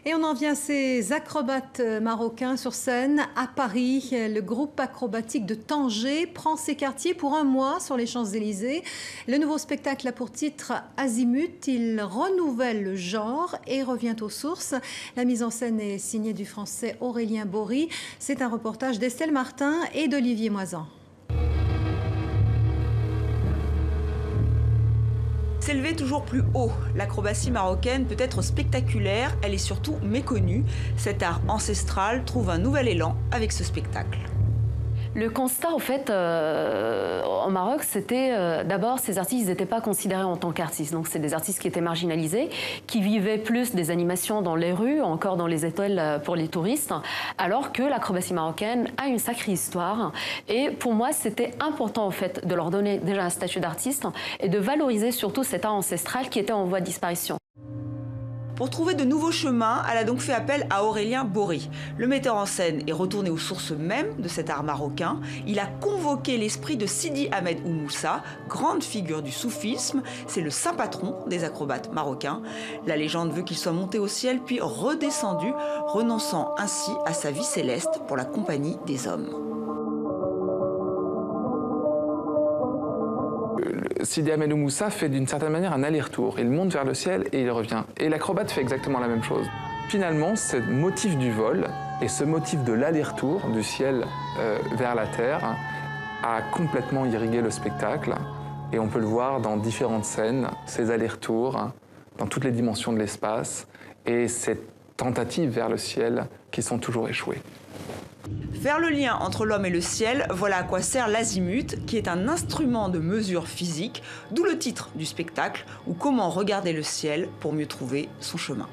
Et on en vient à ces acrobates marocains sur scène à Paris. Le groupe acrobatique de Tanger prend ses quartiers pour un mois sur les Champs-Élysées. Le nouveau spectacle a pour titre Azimut. Il renouvelle le genre et revient aux sources. La mise en scène est signée du français Aurélien Bory. C'est un reportage d'Estelle Martin et d'Olivier Moisan. S'élever toujours plus haut. L'acrobatie marocaine peut être spectaculaire, elle est surtout méconnue. Cet art ancestral trouve un nouvel élan avec ce spectacle. Le constat, en fait, au Maroc, c'était d'abord, ces artistes n'étaient pas considérés en tant qu'artistes. Donc, c'est des artistes qui étaient marginalisés, qui vivaient plus des animations dans les rues, encore dans les étoiles pour les touristes, alors que l'acrobatie marocaine a une sacrée histoire. Et pour moi, c'était important, en fait, de leur donner déjà un statut d'artiste et de valoriser surtout cet art ancestral qui était en voie de disparition. Pour trouver de nouveaux chemins, elle a donc fait appel à Aurélien Bory. Le metteur en scène est retourné aux sources mêmes de cet art marocain. Il a convoqué l'esprit de Sidi Ahmed Moussa, grande figure du soufisme. C'est le saint patron des acrobates marocains. La légende veut qu'il soit monté au ciel puis redescendu, renonçant ainsi à sa vie céleste pour la compagnie des hommes. Sidi Ahmed Moussa fait d'une certaine manière un aller-retour. Il monte vers le ciel et il revient. Et l'acrobate fait exactement la même chose. Finalement, ce motif du vol et ce motif de l'aller-retour du ciel vers la terre a complètement irrigué le spectacle. Et on peut le voir dans différentes scènes, ces allers-retours, dans toutes les dimensions de l'espace et ces tentatives vers le ciel qui sont toujours échouées. Faire le lien entre l'homme et le ciel, voilà à quoi sert l'azimut, qui est un instrument de mesure physique, d'où le titre du spectacle, ou comment regarder le ciel pour mieux trouver son chemin.